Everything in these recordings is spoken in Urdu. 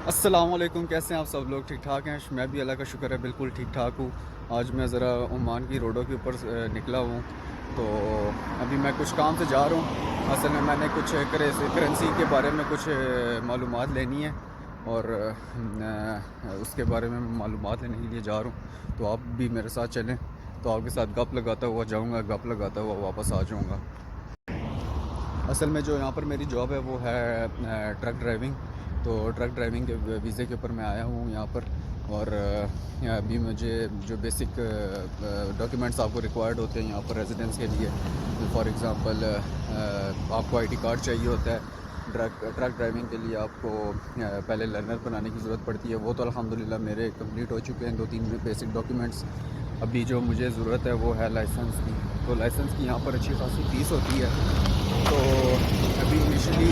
السلام علیکم، کیسے ہیں آپ سب لوگ؟ ٹھیک ٹھاک ہیں؟ میں بھی اللہ کا شکر ہے بالکل ٹھیک ٹھاک ہوں۔ آج میں ذرا عمان کی روڈوں کے اوپر نکلا ہوں، تو ابھی میں کچھ کام سے جا رہا ہوں۔ اصل میں نے کچھ کرنسی کے بارے میں کچھ معلومات لینی ہے، اور اس کے بارے میں معلومات لینے کے لیے جا رہا ہوں، تو آپ بھی میرے ساتھ چلیں، تو آپ کے ساتھ گپ لگاتا ہوا جاؤں گا، گپ لگاتا ہوا واپس آ جاؤں گا۔ اصل میں جو یہاں پر میری جاب ہے وہ ہے ٹرک ڈرائیونگ، تو ٹرک ڈرائیونگ کے ویزے کے اوپر میں آیا ہوں یہاں پر، اور ابھی مجھے جو بیسک ڈاکیومنٹس آپ کو ریکوائرڈ ہوتے ہیں یہاں پر ریزیڈنس کے لیے، فار ایگزامپل آپ کو آئی ڈی کارڈ چاہیے ہوتا ہے۔ ٹرک ڈرائیونگ کے لیے آپ کو پہلے لرنر بنانے کی ضرورت پڑتی ہے، وہ تو الحمدللہ میرے کمپلیٹ ہو چکے ہیں 2-3 بیسک ڈاکیومنٹس۔ ابھی جو مجھے ضرورت ہے وہ ہے لائسنس کی، تو لائسنس کی یہاں پر اچھی خاصی فیس ہوتی ہے، تو ابھی انیشلی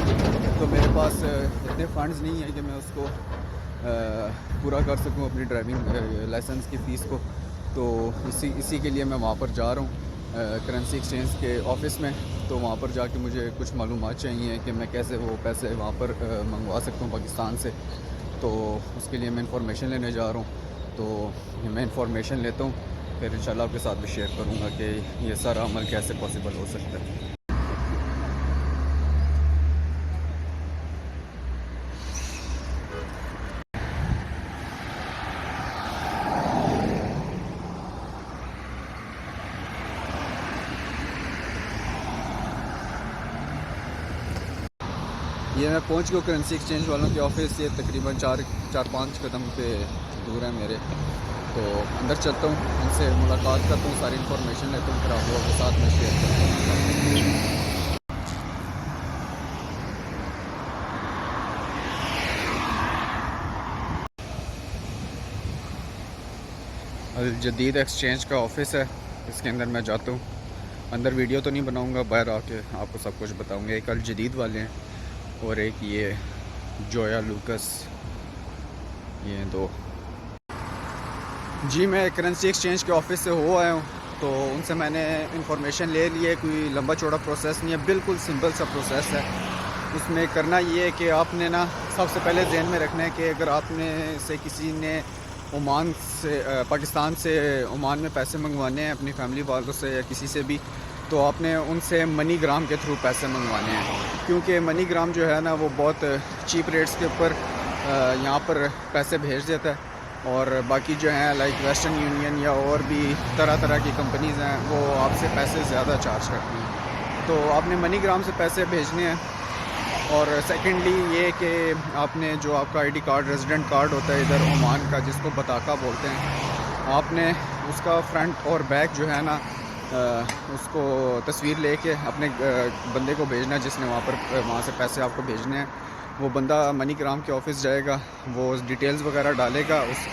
تو میرے پاس اتنے فنڈز نہیں ہیں کہ میں اس کو پورا کر سکوں اپنی ڈرائیونگ لائسنس کی فیس کو، تو اسی کے لیے میں وہاں پر جا رہا ہوں کرنسی ایکسچینج کے آفس میں۔ تو وہاں پر جا کے مجھے کچھ معلومات چاہیے کہ میں کیسے وہ پیسے وہاں پر منگوا سکتا ہوں پاکستان سے، تو اس کے لیے میں انفارمیشن لینے جا رہا ہوں، تو میں انفارمیشن لیتا ہوں، پھر انشاءاللہ آپ کے ساتھ بھی شیئر کروں گا کہ یہ سارا عمل کیسے پاسبل ہو سکتا ہے۔ یہ میں پہنچ گیا کرنسی ایکسچینج والوں کے آفس، یہ تقریباً 4-5 قدم پہ دور ہے میرے، تو اندر چلتا ہوں، ان سے ملاقات کرتا ہوں، ساری انفارمیشن لیتا ہوں، پھر آپ لوگوں کے ساتھ میں شیئر کرتا ہوں۔ الجدید ایکسچینج کا آفس ہے، اس کے اندر میں جاتا ہوں۔ اندر ویڈیو تو نہیں بناؤں گا، باہر آ کے آپ کو سب کچھ بتاؤں گا۔ ایک الجدید والے ہیں اور ایک یہ جویا لوکس، یہ دو۔ جی میں کرنسی ایکسچینج کے آفس سے ہو آیا ہوں، تو ان سے میں نے انفارمیشن لے لی ہے۔ کوئی لمبا چوڑا پروسیس نہیں ہے، بالکل سمپل سا پروسیس ہے۔ اس میں کرنا یہ ہے کہ آپ نے نا سب سے پہلے ذہن میں رکھنا ہے کہ اگر آپ نے سے کسی نے عمان سے پاکستان سے عمان میں پیسے منگوانے ہیں اپنی فیملی والوں سے یا کسی سے بھی، تو آپ نے ان سے منی گرام کے تھرو پیسے منگوانے ہیں، کیونکہ منی گرام جو ہے نا وہ بہت چیپ ریٹس کے اوپر یہاں پر پیسے بھیج دیتا ہے، اور باقی جو ہیں لائک ویسٹرن یونین یا اور بھی طرح طرح کی کمپنیز ہیں وہ آپ سے پیسے زیادہ چارج کرتی ہیں، تو آپ نے منی گرام سے پیسے بھیجنے ہیں۔ اور سیکنڈلی یہ کہ آپ نے جو آپ کا I D card resident card ہوتا ہے ادھر عمان کا، جس کو بطاقہ بولتے ہیں، آپ نے اس کا فرنٹ اور بیک جو ہے نا اس کو تصویر لے کے اپنے بندے کو بھیجنا جس نے وہاں سے پیسے آپ کو بھیجنے ہیں۔ وہ بندہ منی گرام کے آفس جائے گا، وہ ڈیٹیلز وغیرہ ڈالے گا اس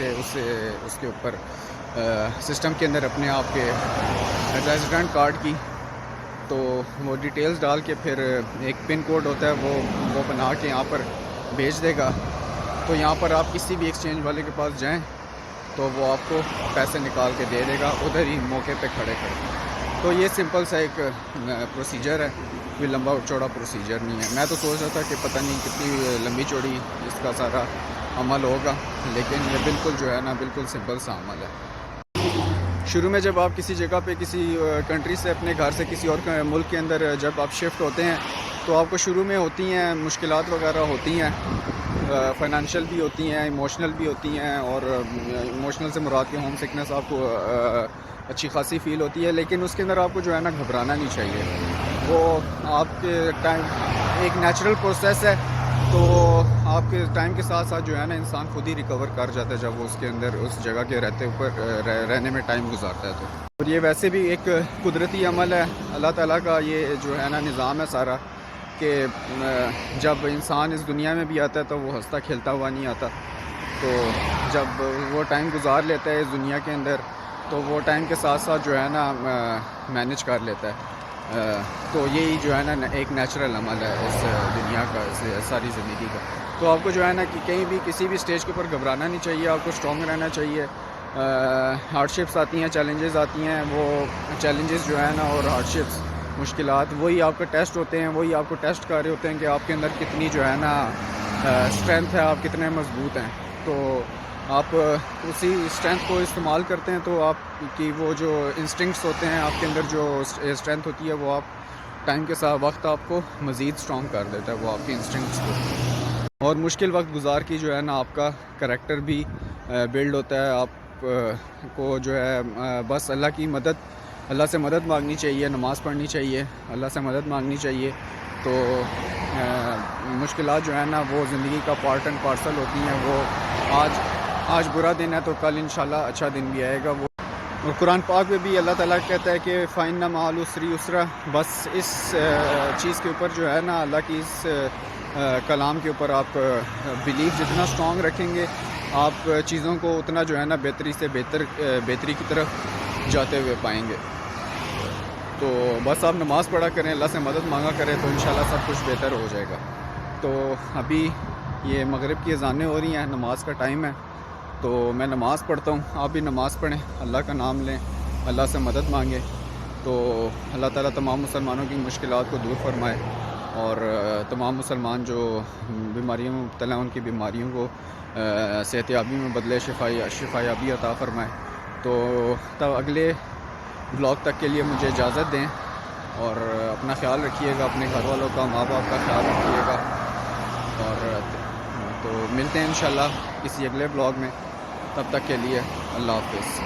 کے اوپر سسٹم کے اندر اپنے آپ کے ریزیڈنٹ کارڈ کی، تو وہ ڈیٹیلز ڈال کے پھر ایک پن کوڈ ہوتا ہے وہ بنا کے یہاں پر بھیج دے گا، تو یہاں پر آپ کسی بھی ایکسچینج والے کے پاس جائیں تو وہ آپ کو پیسے نکال کے دے دے گا ادھر ہی موقع پہ کھڑے کھڑے۔ تو یہ سمپل سا ایک پروسیجر ہے، کوئی لمبا چوڑا پروسیجر نہیں ہے۔ میں تو سوچ رہا تھا کہ پتہ نہیں کتنی لمبی چوڑی اس کا سارا عمل ہوگا، لیکن یہ بالکل جو ہے نا بالکل سمپل سا عمل ہے۔ شروع میں جب آپ کسی جگہ پہ کسی کنٹری سے اپنے گھر سے کسی اور ملک کے اندر جب آپ شفٹ ہوتے ہیں تو آپ کو شروع میں ہوتی ہیں مشکلات وغیرہ ہوتی ہیں، فائنانشیل بھی ہوتی ہیں، ایموشنل بھی ہوتی ہیں، اور ایموشنل سے مراد کے ہوم سکنس آپ کو اچھی خاصی فیل ہوتی ہے، لیکن اس کے اندر آپ کو جو ہے نا گھبرانا نہیں چاہیے۔ وہ آپ کے ٹائم ایک نیچرل پروسیس ہے، تو آپ کے ٹائم کے ساتھ ساتھ جو ہے نا انسان خود ہی ریکور کر جاتا ہے جب وہ اس کے اندر اس جگہ کے رہنے میں ٹائم گزارتا ہے۔ تو اور یہ ویسے بھی ایک قدرتی عمل ہے، اللہ تعالیٰ کا یہ جو ہے نا نظام ہے سارا، کہ جب انسان اس دنیا میں بھی آتا ہے تو وہ ہنستا کھیلتا ہوا نہیں آتا، تو جب وہ ٹائم گزار لیتا ہے اس دنیا کے اندر تو وہ ٹائم کے ساتھ ساتھ جو ہے نا مینج کر لیتا ہے۔ تو یہی جو ہے نا ایک نیچرل عمل ہے اس دنیا کا، اس ساری زندگی کا۔ تو آپ کو جو ہے نا کہ کہیں بھی کسی بھی سٹیج کے اوپر گھبرانا نہیں چاہیے، آپ کو اسٹرانگ رہنا چاہیے۔ ہارڈ شپس آتی ہیں، چیلنجز آتی ہیں، وہ چیلنجز جو ہے نا اور ہارڈ شپس مشکلات وہی آپ کا ٹیسٹ ہوتے ہیں، وہی آپ کو ٹیسٹ کر رہے ہوتے ہیں کہ آپ کے اندر کتنی جو ہے نا اسٹرینتھ ہے، آپ کتنے مضبوط ہیں. تو آپ اسی اسٹرینتھ کو استعمال کرتے ہیں تو آپ کی وہ جو انسٹنکٹس ہوتے ہیں آپ کے اندر، جو اسٹرینتھ ہوتی ہے، وہ آپ ٹائم کے ساتھ وقت آپ کو مزید اسٹرانگ کر دیتا ہے وہ آپ کی انسٹنکٹس کو. اور مشکل وقت گزار کی جو ہے نا آپ کا کریکٹر بھی بلڈ ہوتا ہے. آپ کو جو ہے بس اللہ کی مدد، اللہ سے مدد مانگنی چاہیے، نماز پڑھنی چاہیے، اللہ سے مدد مانگنی چاہیے. تو مشکلات جو ہے نا وہ زندگی کا پارٹ اینڈ پارسل ہوتی ہیں. وہ آج برا دن ہے تو کل انشاءاللہ اچھا دن بھی آئے گا. وہ اور قرآن پاک میں بھی اللہ تعالیٰ کہتا ہے کہ فَإِنَّ مَعَ الْعُسْرِ يُسْرًا. بس اس چیز کے اوپر جو ہے نا اللہ کی اس کلام کے اوپر آپ بیلیف جتنا اسٹرانگ رکھیں گے، آپ چیزوں کو اتنا جو ہے نا بہتری سے بہتری کی طرف جاتے ہوئے پائیں گے. تو بس آپ نماز پڑھا کریں، اللہ سے مدد مانگا کریں تو انشاءاللہ سب کچھ بہتر ہو جائے گا. تو ابھی یہ مغرب کی اذانیں ہو رہی ہیں، نماز کا ٹائم ہے، تو میں نماز پڑھتا ہوں. آپ بھی نماز پڑھیں، اللہ کا نام لیں، اللہ سے مدد مانگیں. تو اللہ تعالیٰ تمام مسلمانوں کی مشکلات کو دور فرمائے، اور تمام مسلمان جو بیماریوں میں مبتلا ہیں ان کی بیماریوں کو صحت یابی میں بدلے، شفا یابی عطا فرمائے. تو تب اگلے بلاگ تک کے لیے مجھے اجازت دیں، اور اپنا خیال رکھیے گا، اپنے گھر والوں کا، ماں باپ کا خیال رکھیے گا. اور تو ملتے ہیں انشاءاللہ کسی اگلے بلاگ میں. تب تک کے لیے اللہ حافظ.